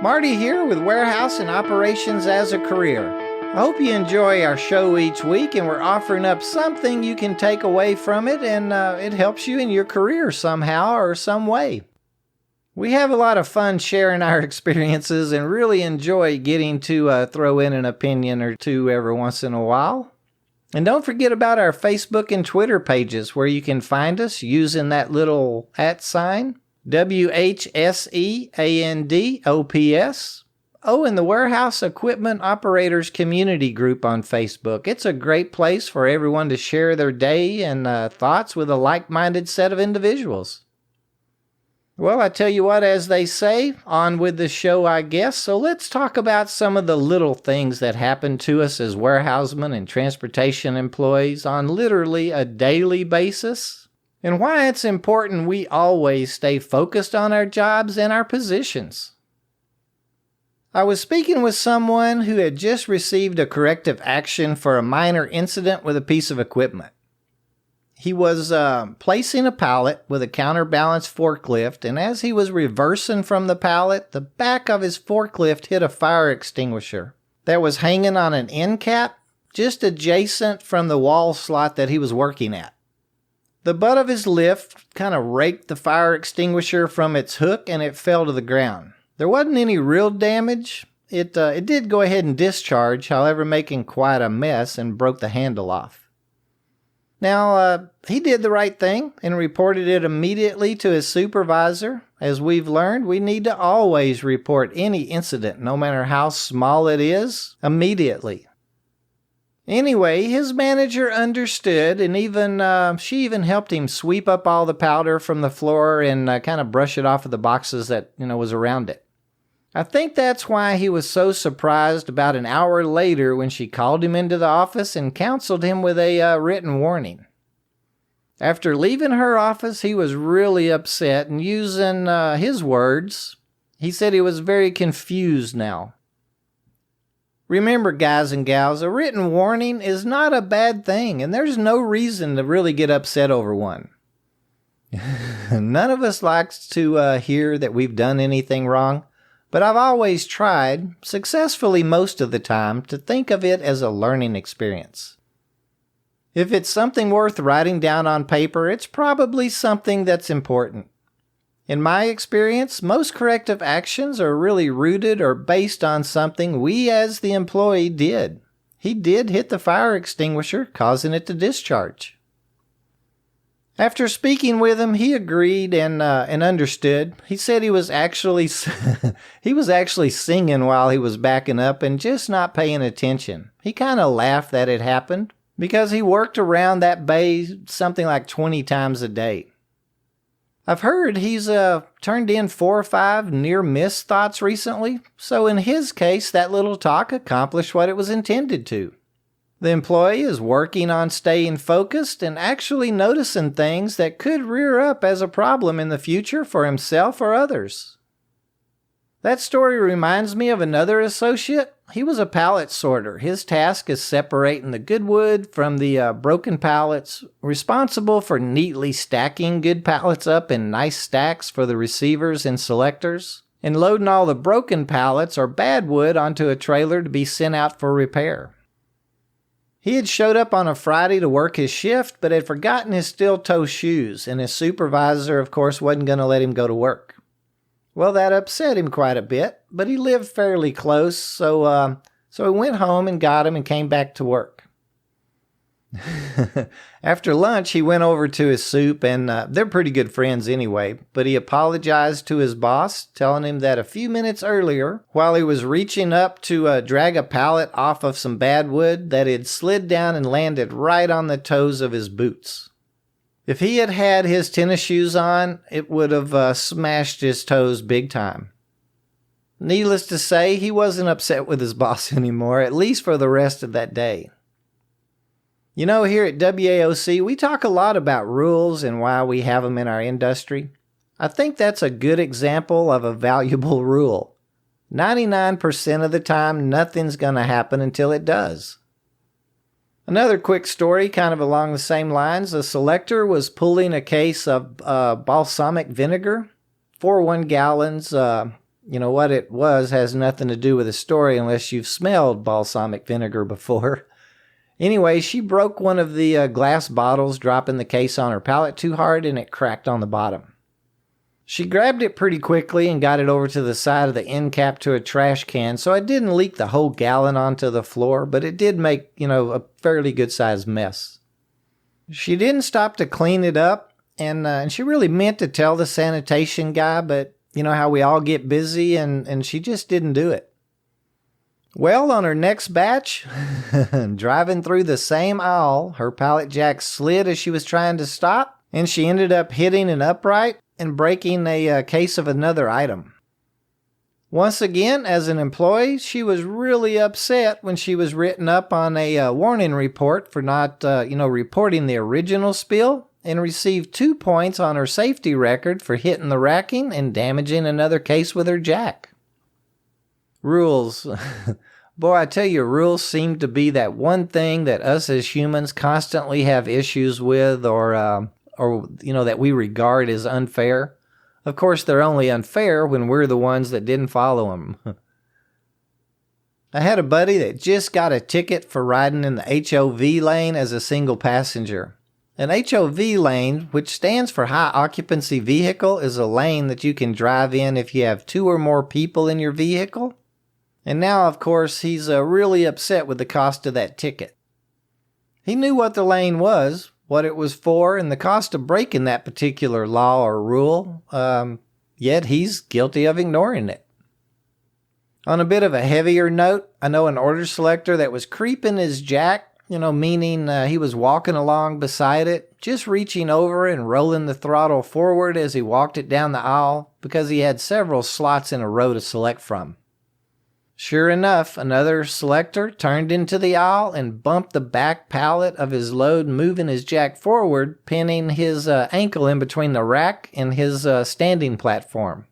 Marty here with Warehouse and Operations as a Career. I hope you enjoy our show each week, and we're offering up something you can take away from it, and it helps you in your career somehow or some way. We have a lot of fun sharing our experiences and really enjoy getting to throw in an opinion or two every once in a while. And don't forget about our Facebook and Twitter pages where you can find us using that little @ sign. WHSEANDOPS. Oh, and the Warehouse Equipment Operators Community Group on Facebook. It's a great place for everyone to share their day and thoughts with a like-minded set of individuals. Well, I tell you what, as they say, on with the show, I guess. So let's talk about some of the little things that happen to us as warehousemen and transportation employees on literally a daily basis, and why it's important we always stay focused on our jobs and our positions. I was speaking with someone who had just received a corrective action for a minor incident with a piece of equipment. He was placing a pallet with a counterbalance forklift, and as he was reversing from the pallet, the back of his forklift hit a fire extinguisher that was hanging on an end cap just adjacent from the wall slot that he was working at. The butt of his lift kind of raked the fire extinguisher from its hook, and it fell to the ground. There wasn't any real damage. It did go ahead and discharge, however, making quite a mess and broke the handle off. Now, he did the right thing and reported it immediately to his supervisor. As we've learned, we need to always report any incident, no matter how small it is, immediately. Anyway, his manager understood, and she even helped him sweep up all the powder from the floor and kind of brush it off of the boxes that was around it. I think that's why he was so surprised about an hour later when she called him into the office and counseled him with a written warning. After leaving her office, he was really upset, and using his words, he said he was very confused now. Remember, guys and gals, a written warning is not a bad thing, and there's no reason to really get upset over one. None of us likes to hear that we've done anything wrong, but I've always tried, successfully most of the time, to think of it as a learning experience. If it's something worth writing down on paper, it's probably something that's important. In my experience, most corrective actions are really rooted or based on something we as the employee did. He did hit the fire extinguisher, causing it to discharge. After speaking with him, he agreed and understood. He said he was actually singing while he was backing up and just not paying attention. He kind of laughed that it happened because he worked around that bay something like 20 times a day. I've heard he's turned in 4 or 5 near-miss thoughts recently, so in his case, that little talk accomplished what it was intended to. The employee is working on staying focused and actually noticing things that could rear up as a problem in the future for himself or others. That story reminds me of another associate. He was a pallet sorter. His task is separating the good wood from the broken pallets, responsible for neatly stacking good pallets up in nice stacks for the receivers and selectors, and loading all the broken pallets or bad wood onto a trailer to be sent out for repair. He had showed up on a Friday to work his shift, but had forgotten his steel-toe shoes, and his supervisor, of course, wasn't going to let him go to work. Well, that upset him quite a bit, but he lived fairly close, so he went home and got him and came back to work. After lunch, he went over to his soup, and they're pretty good friends anyway, but he apologized to his boss, telling him that a few minutes earlier, while he was reaching up to drag a pallet off of some bad wood, that it slid down and landed right on the toes of his boots. If he had had his tennis shoes on, it would have smashed his toes big time. Needless to say, he wasn't upset with his boss anymore, at least for the rest of that day. You know, here at WAOC, we talk a lot about rules and why we have them in our industry. I think that's a good example of a valuable rule. 99% of the time, nothing's going to happen until it does. Another quick story, kind of along the same lines. A selector was pulling a case of balsamic vinegar, 4 1 gallons, What it was has nothing to do with the story unless you've smelled balsamic vinegar before. Anyway, she broke one of the glass bottles, dropping the case on her pallet too hard, and it cracked on the bottom. She grabbed it pretty quickly and got it over to the side of the end cap to a trash can, so it didn't leak the whole gallon onto the floor, but it did make, a fairly good-sized mess. She didn't stop to clean it up, and she really meant to tell the sanitation guy, but you know how we all get busy, and she just didn't do it. Well, on her next batch, driving through the same aisle, her pallet jack slid as she was trying to stop, and she ended up hitting an upright and breaking a case of another item. Once again, as an employee, she was really upset when she was written up on a warning report for not, reporting the original spill, and received 2 points on her safety record for hitting the racking and damaging another case with her jack. Rules. Boy, I tell you, rules seem to be that one thing that us as humans constantly have issues with or that we regard as unfair. Of course, they're only unfair when we're the ones that didn't follow them. I had a buddy that just got a ticket for riding in the HOV lane as a single passenger. An HOV lane, which stands for high occupancy vehicle, is a lane that you can drive in if you have 2 or more people in your vehicle. And now, of course, he's really upset with the cost of that ticket. He knew what the lane was, what it was for, and the cost of breaking that particular law or rule, yet he's guilty of ignoring it. On a bit of a heavier note, I know an order selector that was creeping his jack, meaning he was walking along beside it, just reaching over and rolling the throttle forward as he walked it down the aisle because he had several slots in a row to select from. Sure enough, another selector turned into the aisle and bumped the back pallet of his load, moving his jack forward, pinning his ankle in between the rack and his standing platform.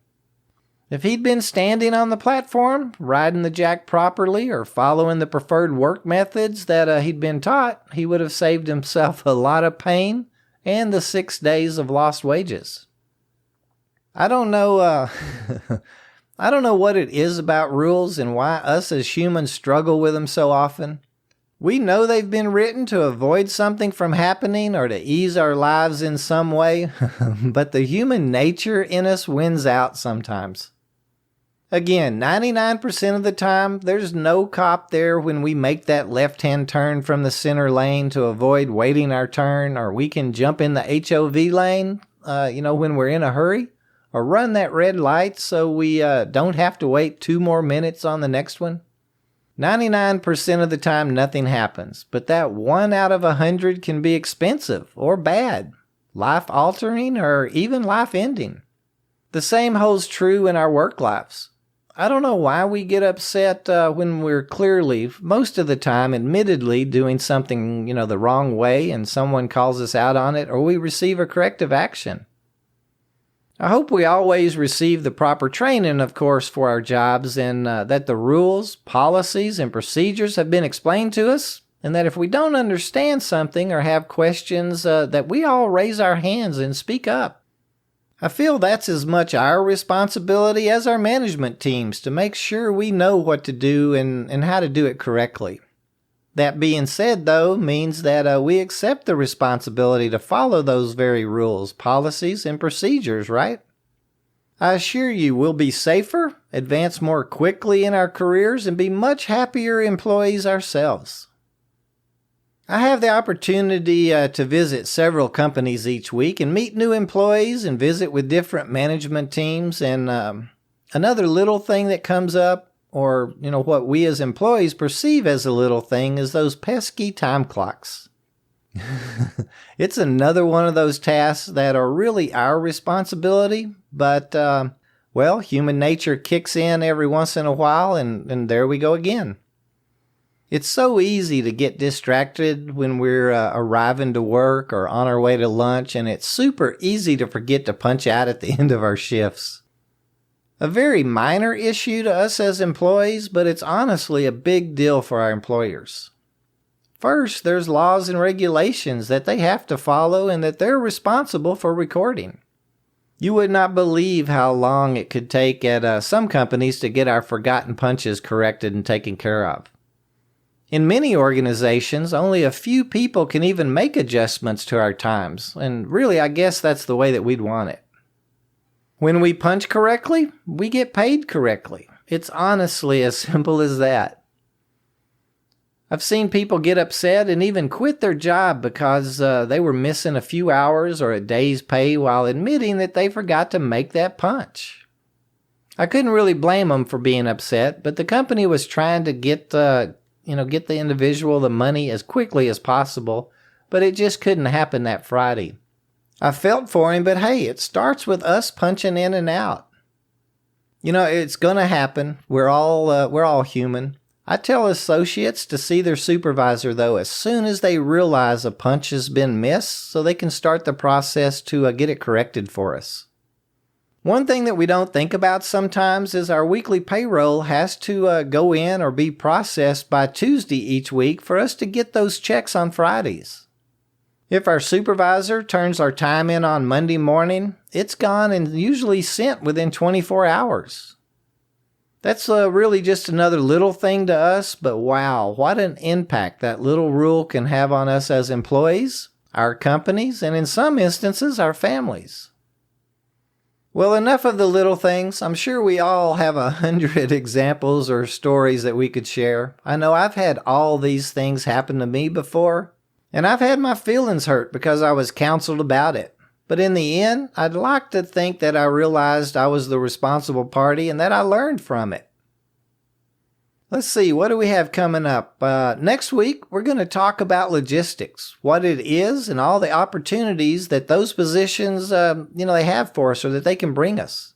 If he'd been standing on the platform, riding the jack properly, or following the preferred work methods that he'd been taught, he would have saved himself a lot of pain and the 6 days of lost wages. I don't know what it is about rules and why us as humans struggle with them so often. We know they've been written to avoid something from happening or to ease our lives in some way, but the human nature in us wins out sometimes. Again, 99% of the time, there's no cop there when we make that left-hand turn from the center lane to avoid waiting our turn, or we can jump in the HOV lane, when we're in a hurry, or run that red light so we don't have to wait 2 more minutes on the next one. 99% of the time, nothing happens, but that 1 out of 100 can be expensive or bad, life-altering, or even life-ending. The same holds true in our work lives. I don't know why we get upset when we're clearly, most of the time, admittedly doing something, the wrong way and someone calls us out on it or we receive a corrective action. I hope we always receive the proper training, of course, for our jobs and that the rules, policies, and procedures have been explained to us, and that if we don't understand something or have questions, that we all raise our hands and speak up. I feel that's as much our responsibility as our management teams to make sure we know what to do and how to do it correctly. That being said, though, means that we accept the responsibility to follow those very rules, policies, and procedures, right? I assure you we'll be safer, advance more quickly in our careers, and be much happier employees ourselves. I have the opportunity to visit several companies each week and meet new employees and visit with different management teams. And another little thing that comes up, or what we as employees perceive as a little thing, is those pesky time clocks. It's another one of those tasks that are really our responsibility, but human nature kicks in every once in a while, and there we go again. It's so easy to get distracted when we're arriving to work or on our way to lunch, and it's super easy to forget to punch out at the end of our shifts. A very minor issue to us as employees, but it's honestly a big deal for our employers. First, there's laws and regulations that they have to follow and that they're responsible for recording. You would not believe how long it could take at some companies to get our forgotten punches corrected and taken care of. In many organizations, only a few people can even make adjustments to our times, and really, I guess that's the way that we'd want it. When we punch correctly, we get paid correctly. It's honestly as simple as that. I've seen people get upset and even quit their job because they were missing a few hours or a day's pay while admitting that they forgot to make that punch. I couldn't really blame them for being upset, but the company was trying to get the individual the money as quickly as possible, but it just couldn't happen that Friday. I felt for him, but hey, it starts with us punching in and out. It's going to happen. We're all human. I tell associates to see their supervisor, though, as soon as they realize a punch has been missed so they can start the process to get it corrected for us. One thing that we don't think about sometimes is our weekly payroll has to go in or be processed by Tuesday each week for us to get those checks on Fridays. If our supervisor turns our time in on Monday morning, it's gone and usually sent within 24 hours. That's really just another little thing to us, but wow, what an impact that little rule can have on us as employees, our companies, and in some instances, our families. Well, enough of the little things. I'm sure we all have 100 examples or stories that we could share. I know I've had all these things happen to me before, and I've had my feelings hurt because I was counseled about it. But in the end, I'd like to think that I realized I was the responsible party and that I learned from it. Let's see, what do we have coming up? Next week, we're going to talk about logistics, what it is and all the opportunities that those positions, they have for us or that they can bring us.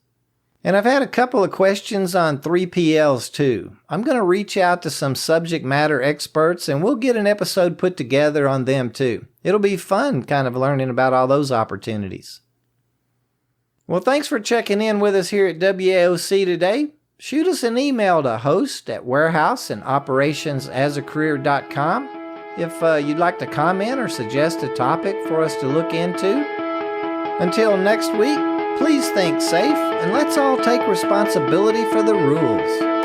And I've had a couple of questions on 3PLs too. I'm going to reach out to some subject matter experts and we'll get an episode put together on them too. It'll be fun kind of learning about all those opportunities. Well, thanks for checking in with us here at WAOC today. Shoot us an email to host@warehouseandoperationsasacareer.com if you'd like to comment or suggest a topic for us to look into. Until next week, please think safe, and let's all take responsibility for the rules.